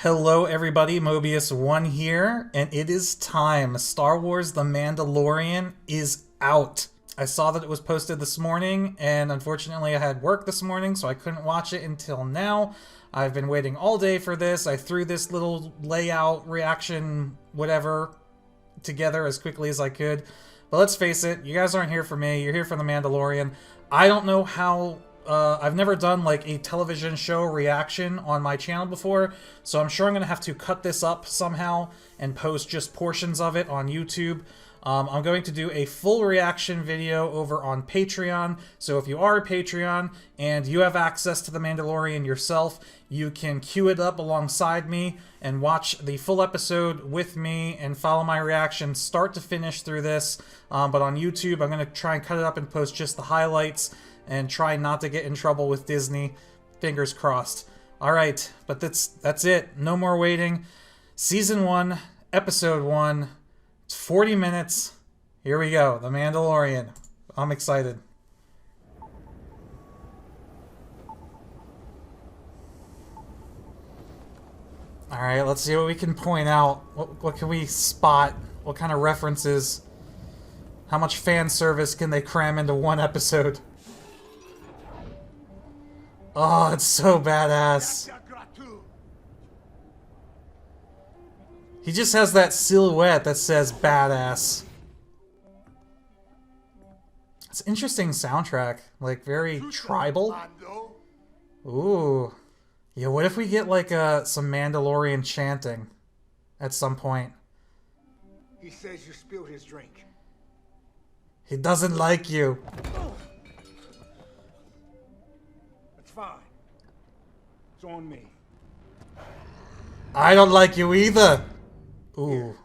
Hello everybody, Mobius1 here, and it is time. Star Wars The Mandalorian is out. I saw that it was posted this morning, and unfortunately I had work this morning, so I couldn't watch it until now. I've been waiting all day for this. I threw this little layout, reaction, whatever, together as quickly as I could. But let's face it, you guys aren't here for me, you're here for The Mandalorian. I don't know how... I've never done like a television show reaction on my channel before, so I'm sure I'm going to have to cut this up somehow and post just portions of it on YouTube. I'm going to do a full reaction video over on Patreon, so if you are a Patreon and you have access to The Mandalorian yourself, you can queue it up alongside me and watch the full episode with me and follow my reaction start to finish through this. But on YouTube, I'm going to try and cut it up and post just the highlights and try not to get in trouble with Disney. Fingers crossed. Alright, but that's it. No more waiting. Season 1, Episode 1. It's 40 minutes. Here we go. The Mandalorian. I'm excited. Alright, let's see what we can point out. What can we spot? What kind of references? How much fan service can they cram into one episode? Oh, it's so badass. He just has that silhouette that says badass. It's an interesting soundtrack. Like, very tribal. Ooh. Yeah, what if we get, like, some Mandalorian chanting at some point? He says you spilled his drink. He doesn't like you. Fine. It's on me. I don't like you either. Ooh.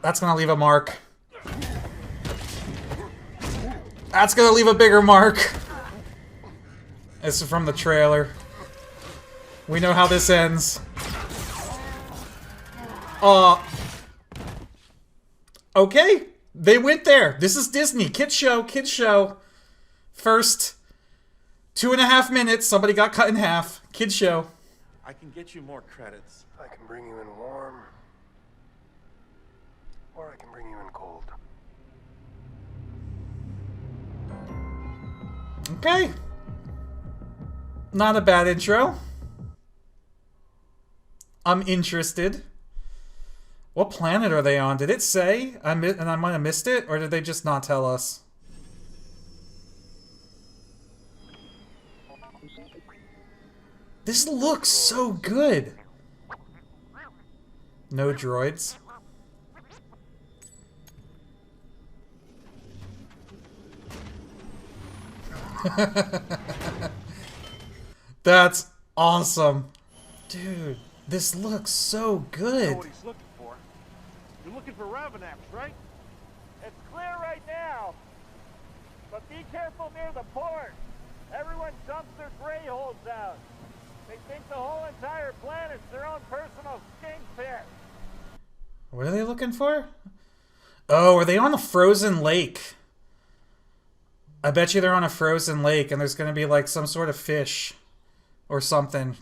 That's gonna leave a mark. That's gonna leave a bigger mark. This is from the trailer. We know how this ends. Okay. They went there. This is Disney. Kids show. Kids show. First 2.5 minutes, somebody got cut in half. Kids show. I can get you more credits. I can bring you in warm, or I can bring you in cold. Okay. Not a bad intro. I'm interested. What planet are they on? Did it say? And I might have missed it, or did they just not tell us? This looks so good. No droids. That's awesome. Dude, this looks so good. You know what he's looking for? You're looking for Ravenaps, right? It's clear right now. But be careful near the port. Everyone dumps their gray holes out. They think the whole entire planet's their own personal stink pit. What are they looking for? Oh, are they on a frozen lake? I bet you they're on a frozen lake and there's going to be like some sort of fish or something.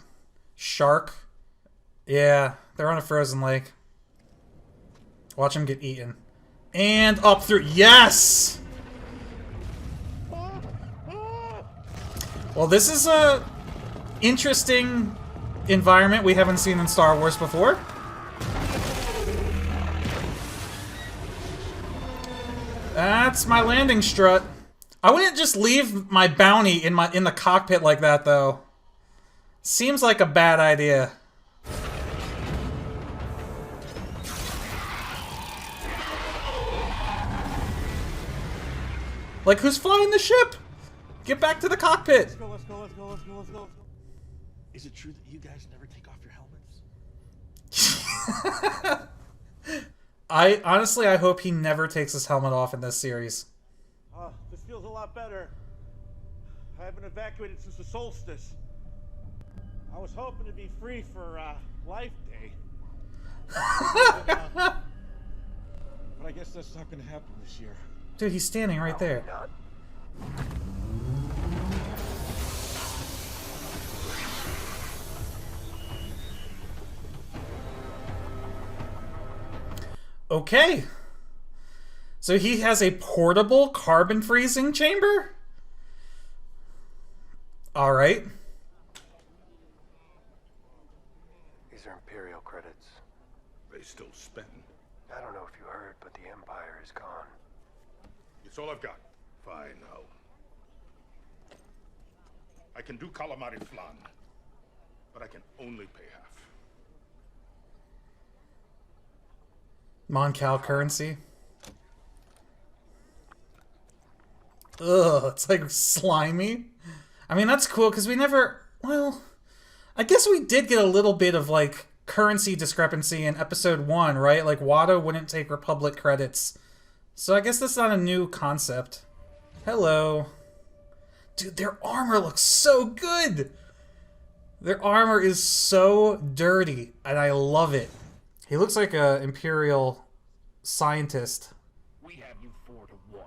Shark? Yeah, they're on a frozen lake. Watch them get eaten. And up through... Yes! Well, this is a... interesting environment we haven't seen in Star Wars before. That's my landing strut. I wouldn't just leave my bounty in the cockpit like that though. Seems like a bad idea. Like, who's flying the ship? Get back to the cockpit. Let's go. Is it true that you guys never take off your helmets? Honestly, I hope he never takes his helmet off in this series. This feels a lot better. I haven't evacuated since the solstice. I was hoping to be free for Life Day. But I guess that's not going to happen this year. Dude, he's standing right there. Okay. So he has a portable carbon freezing chamber? Alright. These are Imperial credits. They still spend. I don't know if you heard, but the Empire is gone. It's all I've got. Fine, now. I can do calamari flan, but I can only pay half. Moncal currency. Ugh, it's like slimy. I mean, that's cool because we never... Well, I guess we did get a little bit of, like, currency discrepancy in episode 1, right? Like, Watto wouldn't take Republic credits. So I guess that's not a new concept. Hello. Dude, their armor looks so good! Their armor is so dirty, and I love it. He looks like a Imperial scientist. We have you 4-1.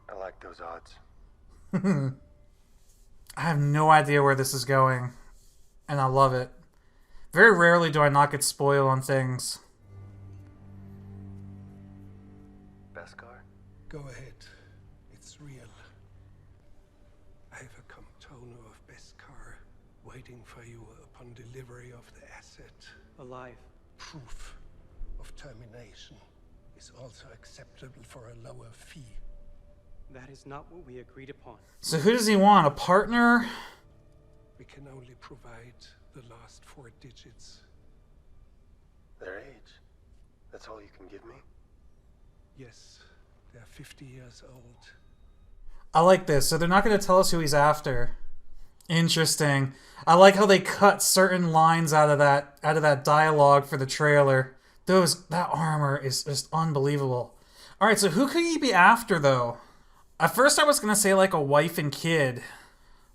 I like those odds. I have no idea where this is going, and I love it. Very rarely do I not get spoiled on things. Beskar? Go ahead. It's real. I have a container of Beskar waiting for you upon delivery of the asset. Alive. Proof of termination is also acceptable for a lower fee. That is not what we agreed upon. So who does he want? A partner? We can only provide the last 4 digits. Their age? That's all you can give me? Yes, they're 50 years old. I like this. So they're not going to tell us who he's after. Interesting. I like how they cut certain lines out of that dialogue for the trailer. That armor is just unbelievable. All right, so who could he be after though? At first I was going to say like a wife and kid.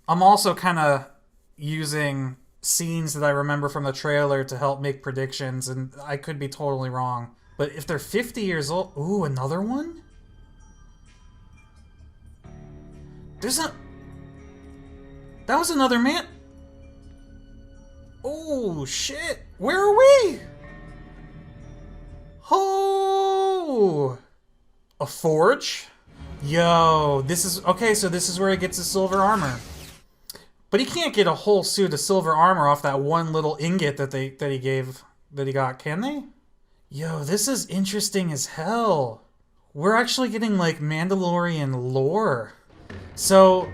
I'm also kind of using scenes that I remember from the trailer to help make predictions, and I could be totally wrong. But if they're 50 years old... Ooh, another one? That was another man... Oh, shit! Where are we? Oh! A forge? Yo, this is... Okay, so this is where he gets his silver armor. But he can't get a whole suit of silver armor off that one little ingot that he got, can they? Yo, this is interesting as hell. We're actually getting, like, Mandalorian lore. So,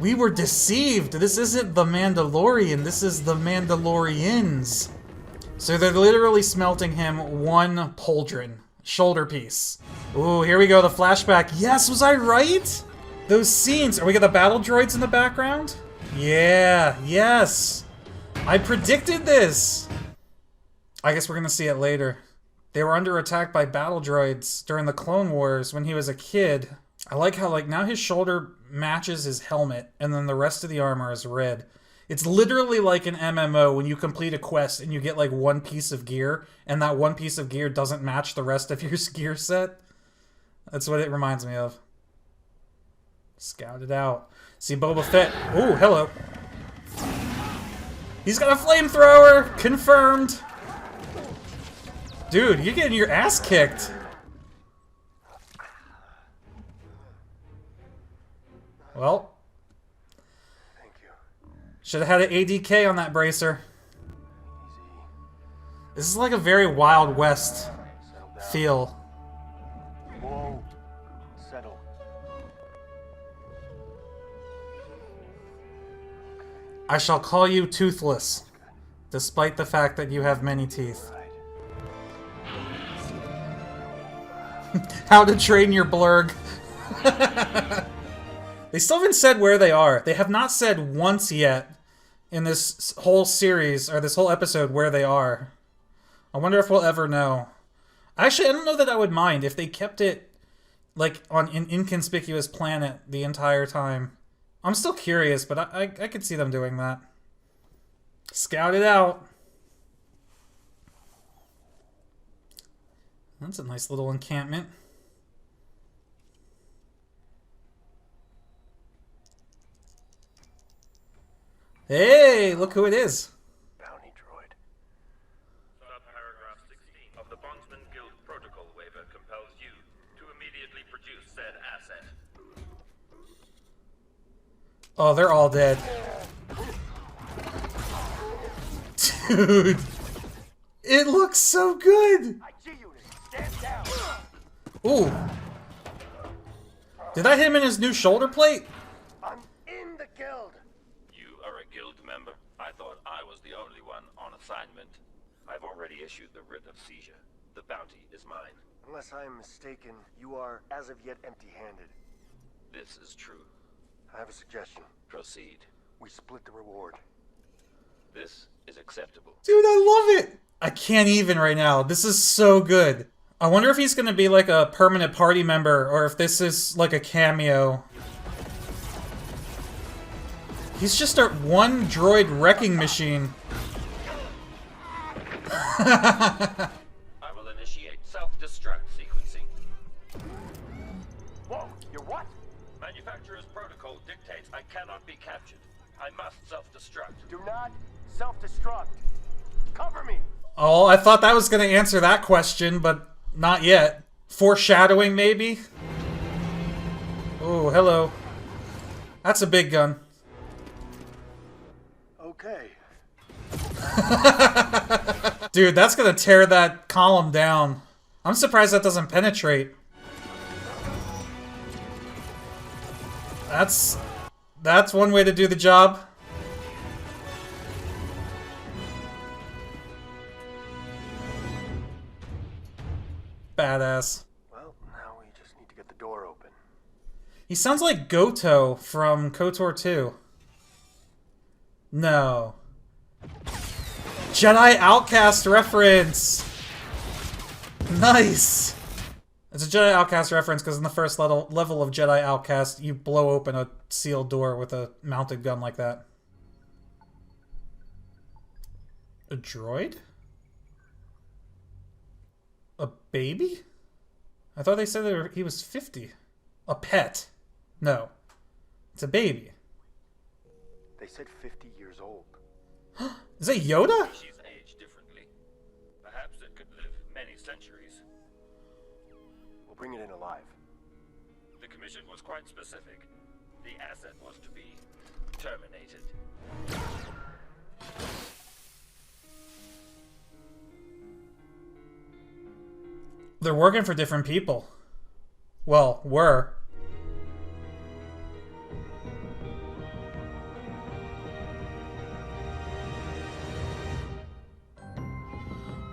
we were deceived. This isn't the Mandalorian, this is the Mandalorians. So they're literally smelting him one pauldron. Shoulder piece. Ooh, here we go, the flashback. Yes, was I right? Those scenes. Are we got the battle droids in the background? Yeah, yes. I predicted this. I guess we're gonna see it later. They were under attack by battle droids during the Clone Wars when he was a kid. I like how, like, now his shoulder matches his helmet, and then the rest of the armor is red. It's literally like an MMO when you complete a quest and you get, like, one piece of gear, and that one piece of gear doesn't match the rest of your gear set. That's what it reminds me of. Scout it out. See Boba Fett. Ooh, hello. He's got a flamethrower! Confirmed! Dude, you're getting your ass kicked. Well. Thank you. Should have had an ADK on that bracer. Easy. This is like a very Wild West Settle down. feel. Whoa. Settle. I shall call you Toothless, despite the fact that you have many teeth. Right. How to train your blurg. They still haven't said where they are. They have not said once yet in this whole series, or this whole episode, where they are. I wonder if we'll ever know. Actually, I don't know that I would mind if they kept it, like, on an inconspicuous planet the entire time. I'm still curious, but I could see them doing that. Scout it out. That's a nice little encampment. Hey, look who it is. Bounty droid. Subparagraph 16 of the Bondsman Oh, they're all dead. Dude. It looks so good. Ooh. Did I hit him in his new shoulder plate? I'm in the guild. You are a guild member? I thought I was the only one on assignment. I've already issued the writ of seizure. The bounty is mine. Unless I am mistaken, you are, as of yet, empty-handed. This is true. I have a suggestion. Proceed. We split the reward. This is acceptable. Dude, I love it! I can't even right now. This is so good. I wonder if he's gonna be like a permanent party member, or if this is like a cameo. He's just a one droid wrecking machine. I will initiate self-destruct sequencing. Whoa, you're what? Manufacturer's protocol dictates I cannot be captured. I must self-destruct. Do not self-destruct. Cover me. Oh, I thought that was gonna answer that question, but not yet. Foreshadowing, maybe? Oh, hello. That's a big gun. Okay. Dude, that's gonna tear that column down. I'm surprised that doesn't penetrate. That's one way to do the job. Badass. Well, now we just need to get the door open. He sounds like Goto from KOTOR 2. No. Jedi Outcast reference! Nice! It's a Jedi Outcast reference because in the first level of Jedi Outcast, you blow open a sealed door with a mounted gun like that. A droid? A baby? I thought they said he was 50. A pet. No. It's a baby. They said 50 years old. Is that Yoda? She's aged differently. Perhaps it could live many centuries. We'll bring it in alive. The commission was quite specific. The asset was to be terminated. They're working for different people. Well, were.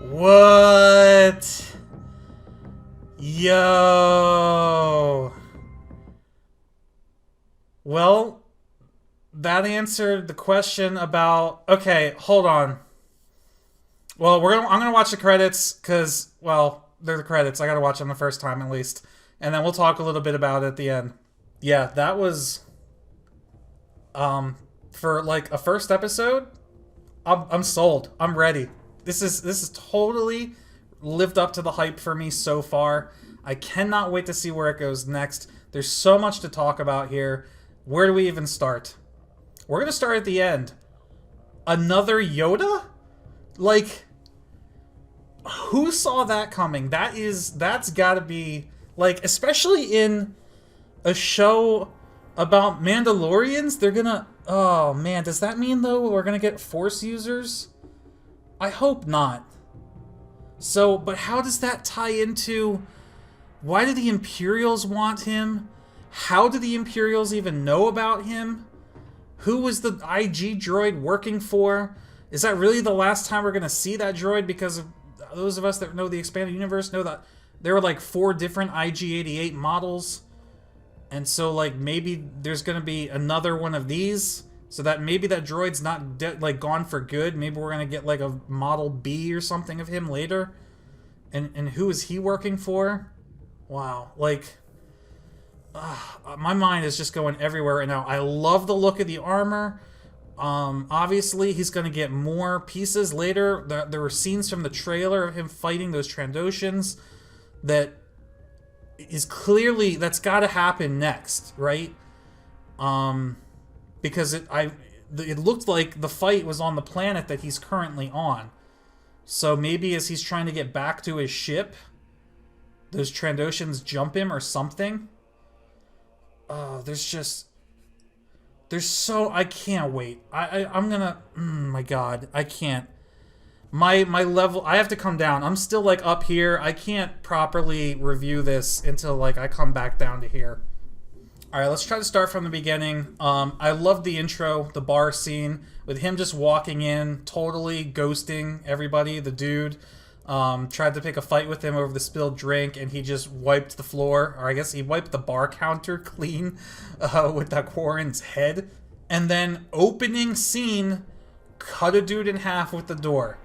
What? Yo. Well, that answered the question about... Okay, hold on. Well, I'm gonna watch the credits, because, well, they're the credits. I gotta watch them the first time, at least. And then we'll talk a little bit about it at the end. Yeah, that was... for, like, a first episode, I'm sold. I'm ready. This is totally lived up to the hype for me so far. I cannot wait to see where it goes next. There's so much to talk about here. Where do we even start? We're gonna start at the end. Another Yoda? Like, who saw that coming? That's gotta be, like, especially in a show about Mandalorians, they're gonna... Oh, man, does that mean, though, we're gonna get Force users? I hope not. So, but how does that tie into... Why do the Imperials want him? How do the Imperials even know about him? Who was the IG droid working for? Is that really the last time we're going to see that droid? Because of those of us that know the expanded universe know that there were like 4 different IG-88 models. And so, like, maybe there's going to be another one of these. So that maybe that droid's not like gone for good. Maybe we're gonna get like a Model B or something of him later. And who is he working for? Wow, like, my mind is just going everywhere right now. I love the look of the armor. Obviously he's gonna get more pieces later. There were scenes from the trailer of him fighting those Trandoshans that is clearly that's got to happen next, right? Because it looked like the fight was on the planet that he's currently on. So maybe as he's trying to get back to his ship, those Trandoshans jump him or something. Oh, there's I can't wait. I'm gonna, my God, I can't. My level, I have to come down. I'm still like up here. I can't properly review this until like I come back down to here. All right, let's try to start from the beginning. I love the intro, the bar scene with him just walking in, totally ghosting everybody. The dude tried to pick a fight with him over the spilled drink, and he just wiped the floor, or I guess he wiped the bar counter clean with that Quarren's head. And then opening scene, cut a dude in half with the door.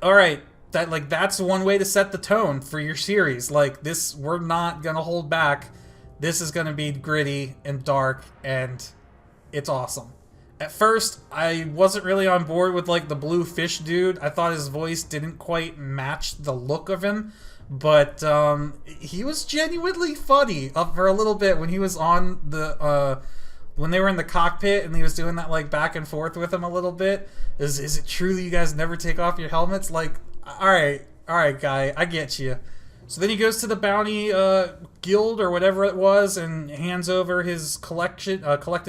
All right, that's one way to set the tone for your series. Like this, we're not gonna hold back. This is gonna be gritty and dark, and it's awesome. At first, I wasn't really on board with like the blue fish dude. I thought his voice didn't quite match the look of him, but he was genuinely funny for a little bit when he was on the when they were in the cockpit and he was doing that like back and forth with him a little bit. Is it true that you guys never take off your helmets? Like, all right, guy, I get you. So then he goes to the bounty guild or whatever it was and hands over his collected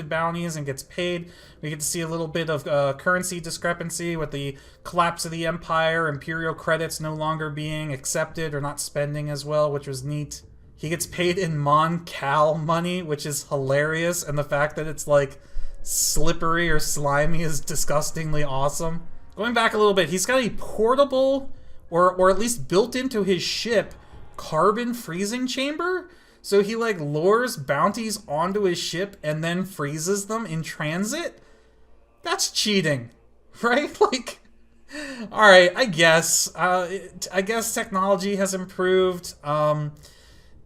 bounties and gets paid. We get to see a little bit of currency discrepancy with the collapse of the Empire, Imperial credits no longer being accepted or not spending as well, which was neat. He gets paid in Mon Cal money, which is hilarious, and the fact that it's like slippery or slimy is disgustingly awesome. Going back a little bit, he's got a portable, or at least built into his ship, carbon freezing chamber. So he like lures bounties onto his ship and then freezes them in transit. That's cheating, right? Like, all right, I guess technology has improved.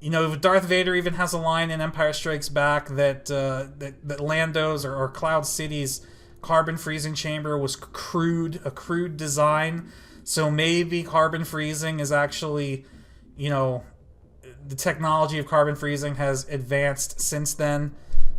You know, Darth Vader even has a line in Empire Strikes Back that that Lando's or Cloud City's carbon freezing chamber was a crude design. So maybe carbon freezing is actually, you know, the technology of carbon freezing has advanced since then.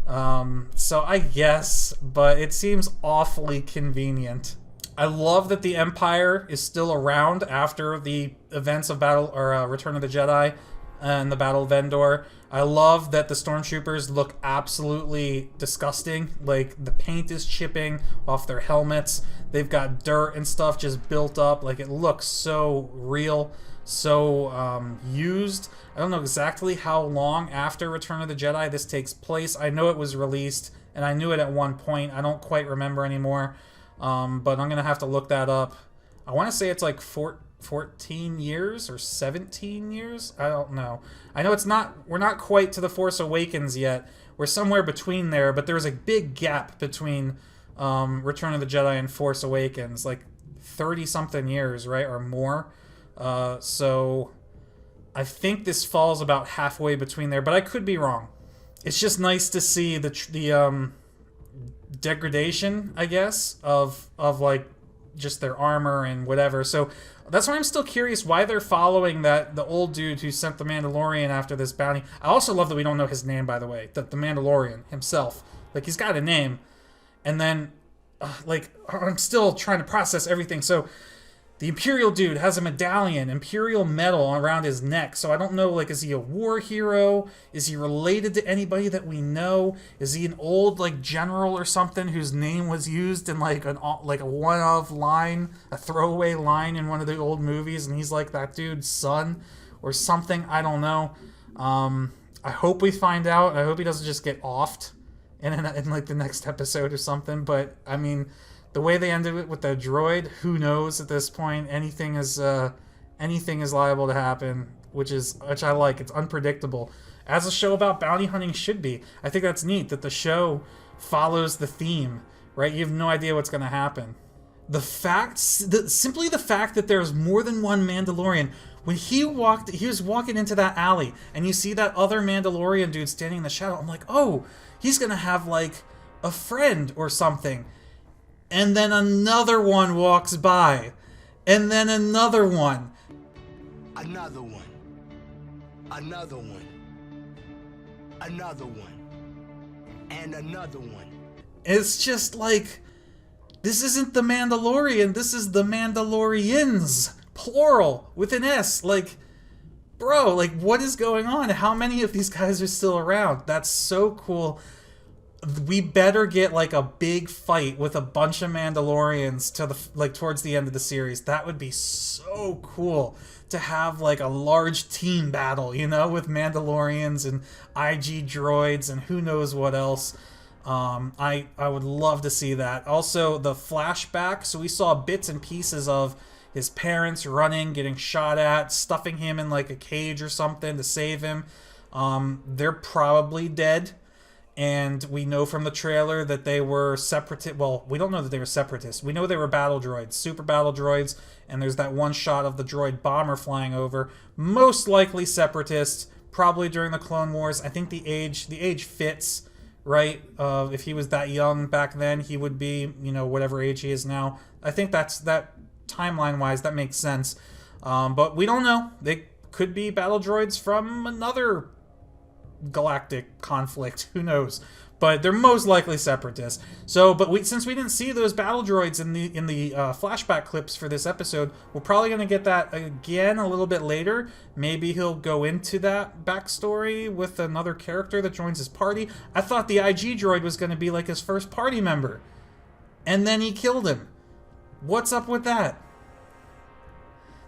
So I guess, but it seems awfully convenient. I love that the Empire is still around after the events of Return of the Jedi and the Battle of Endor. I love that the stormtroopers look absolutely disgusting. Like, the paint is chipping off their helmets. They've got dirt and stuff just built up. Like, it looks so real, so used. I don't know exactly how long after Return of the Jedi this takes place. I know it was released, and I knew it at one point. I don't quite remember anymore, but I'm going to have to look that up. I want to say it's like 14 years or 17 years? I don't know. I know we're not quite to The Force Awakens yet. We're somewhere between there, but there's a big gap between Return of the Jedi and Force Awakens, like 30-something years, right, or more. So I think this falls about halfway between there, but I could be wrong. It's just nice to see the degradation, I guess, of like just their armor and whatever. So that's why I'm still curious why they're following the old dude who sent the Mandalorian after this bounty. I also love that we don't know his name, by the way. The Mandalorian himself. Like, he's got a name. And then, like, I'm still trying to process everything. So the Imperial dude has a medallion, Imperial medal around his neck. So I don't know, like, is he a war hero? Is he related to anybody that we know? Is he an old, like, general or something whose name was used in, like, a one-of line, a throwaway line in one of the old movies, and he's, like, that dude's son or something? I don't know. I hope we find out. I hope he doesn't just get offed in like, the next episode or something. But, I mean, the way they ended it with the droid, who knows at this point? Anything is liable to happen, which I like. It's unpredictable, as a show about bounty hunting should be. I think that's neat that the show follows the theme, right? You have no idea what's going to happen. Simply the fact that there's more than one Mandalorian. When he was walking into that alley, and you see that other Mandalorian dude standing in the shadow. I'm like, oh, he's going to have like a friend or something. And then another one walks by. And then another one. Another one. Another one. Another one. And another one. It's just like, this isn't the Mandalorian, this is the Mandalorians. Plural, with an S. Like, bro, like, what is going on? How many of these guys are still around? That's so cool. we better get like a big fight with a bunch of Mandalorians to the towards the end of the series. That would be so cool to have like a large team battle, you know, with Mandalorians and IG droids and who knows what else. I would love to see that. Also, the flashback. So we saw bits and pieces of his parents running, getting shot at, stuffing him in like a cage or something to save him. They're probably dead. And we know from the trailer that they were separatist. Well, we don't know that they were separatists. We know they were battle droids, super battle droids. And there's that one shot of the droid bomber flying over. Most likely separatists, probably during the Clone Wars. I think the age fits, right? If he was that young back then, he would be, you know, whatever age he is now. I think that timeline-wise, that makes sense. But we don't know. They could be battle droids from another galactic conflict, who knows, but they're most likely separatists. So since we didn't see those battle droids in the flashback clips for this episode, we're probably going to get that again a little bit later. Maybe he'll go into that backstory with another character that joins his party. I thought the IG droid was going to be like his first party member, and then he killed him. What's up with that?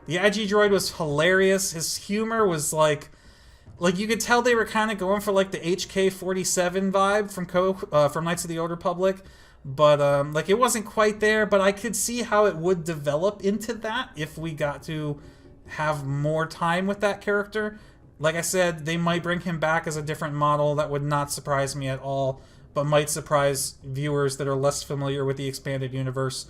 The IG droid was hilarious. His humor was like you could tell they were kind of going for like the HK-47 vibe from Knights of the Old Republic, but like it wasn't quite there. But I could see how it would develop into that if we got to have more time with that character. Like I said, they might bring him back as a different model. That would not surprise me at all, but might surprise viewers that are less familiar with the expanded universe.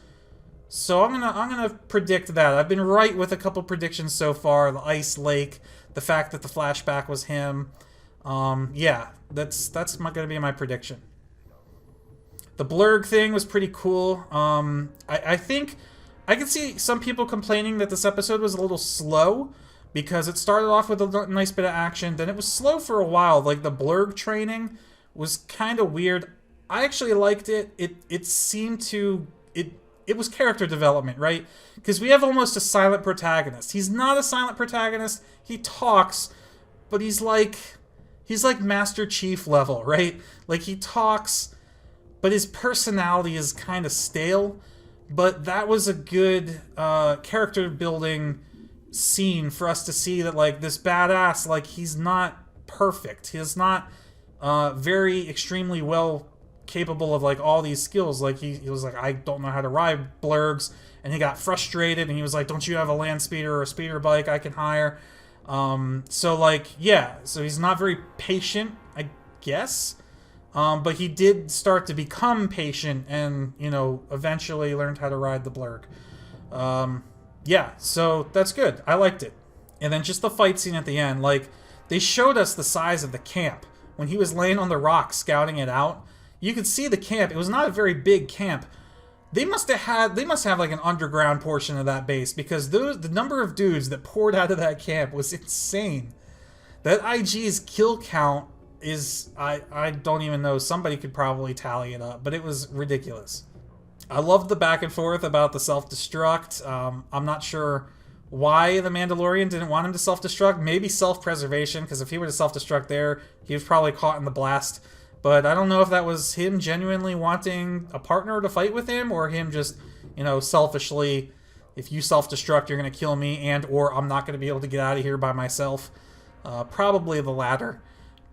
So I'm gonna predict that. I've been right with a couple predictions so far. The Ice Lake, the fact that the flashback was him. Yeah, that's gonna be my prediction. The blurg thing was pretty cool. I think I could see some people complaining that this episode was a little slow because it started off with a nice bit of action, then it was slow for a while. Like the blurg training was kind of weird. I actually liked it. It seemed to it was character development, right? Because we have almost a silent protagonist. He's not a silent protagonist. He talks, but he's like Master Chief level, right? Like he talks, but his personality is kind of stale. But that was a good character building scene for us to see that like this badass, like he's not perfect. He's not very extremely well capable of like all these skills. Like he was like, I don't know how to ride blurgs, and he got frustrated and he was like, don't you have a land speeder or a speeder bike I can hire? So like, yeah, so he's not very patient, I guess, but he did start to become patient and, you know, eventually learned how to ride the blurg. Yeah, so that's good. I liked it. And then just the fight scene at the end, like they showed us the size of the camp when he was laying on the rock scouting it out. You could see the camp. It was not a very big camp. They must have like an underground portion of that base, because the number of dudes that poured out of that camp was insane. That IG's kill count is, I don't even know. Somebody could probably tally it up, but it was ridiculous. I loved the back and forth about the self-destruct. I'm not sure why the Mandalorian didn't want him to self-destruct. Maybe self-preservation, because if he were to self-destruct there, he was probably caught in the blast. But I don't know if that was him genuinely wanting a partner to fight with him, or him just, you know, selfishly, if you self-destruct, you're going to kill me, and or I'm not going to be able to get out of here by myself. Probably the latter.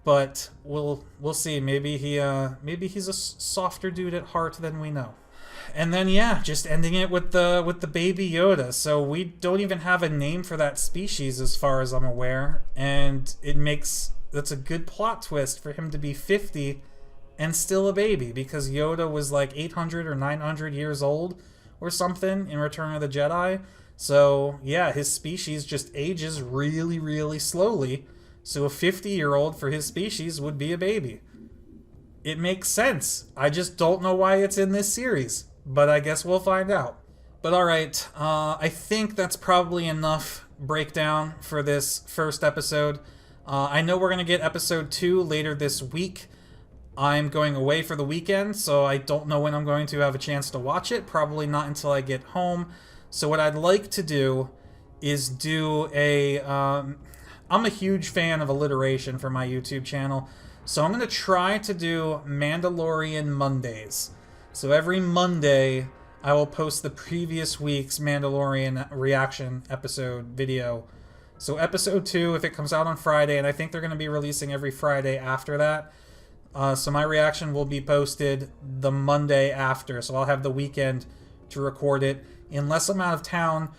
But we'll see. Maybe he's a softer dude at heart than we know. And then yeah, just ending it with the baby Yoda. So we don't even have a name for that species as far as I'm aware, and that's a good plot twist for him to be 50 and still a baby, because Yoda was like 800 or 900 years old or something in Return of the Jedi. So yeah, his species just ages really, really slowly. So a 50-year-old for his species would be a baby. It makes sense. I just don't know why it's in this series, but I guess we'll find out. But alright, I think that's probably enough breakdown for this first episode. I know we're going to get episode 2 later this week. I'm going away for the weekend, so I don't know when I'm going to have a chance to watch it. Probably not until I get home. So what I'd like to do is do a... I'm a huge fan of alliteration for my YouTube channel. So I'm going to try to do Mandalorian Mondays. So every Monday, I will post the previous week's Mandalorian reaction episode video. So episode 2, if it comes out on Friday, and I think they're going to be releasing every Friday after that. So my reaction will be posted the Monday after. So I'll have the weekend to record it. Unless I'm out of town,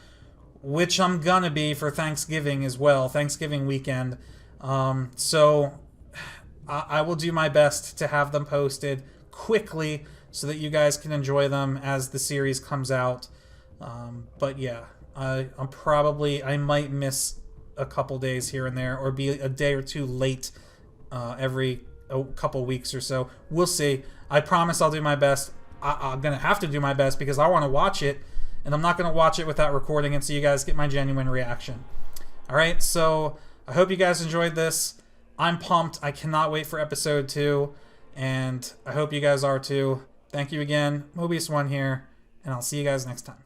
which I'm gonna be for Thanksgiving as well, Thanksgiving weekend. So I will do my best to have them posted quickly so that you guys can enjoy them as the series comes out. But yeah, I might miss a couple days here and there, or be a day or two late every couple weeks or so. We'll see. I promise I'll do my best. I'm gonna have to do my best because I want to watch it, and I'm not gonna watch it without recording it so you guys get my genuine reaction. Alright, so I hope you guys enjoyed this. I'm pumped. I cannot wait for episode 2, and I hope you guys are too. Thank you again. Mobius1 here, and I'll see you guys next time.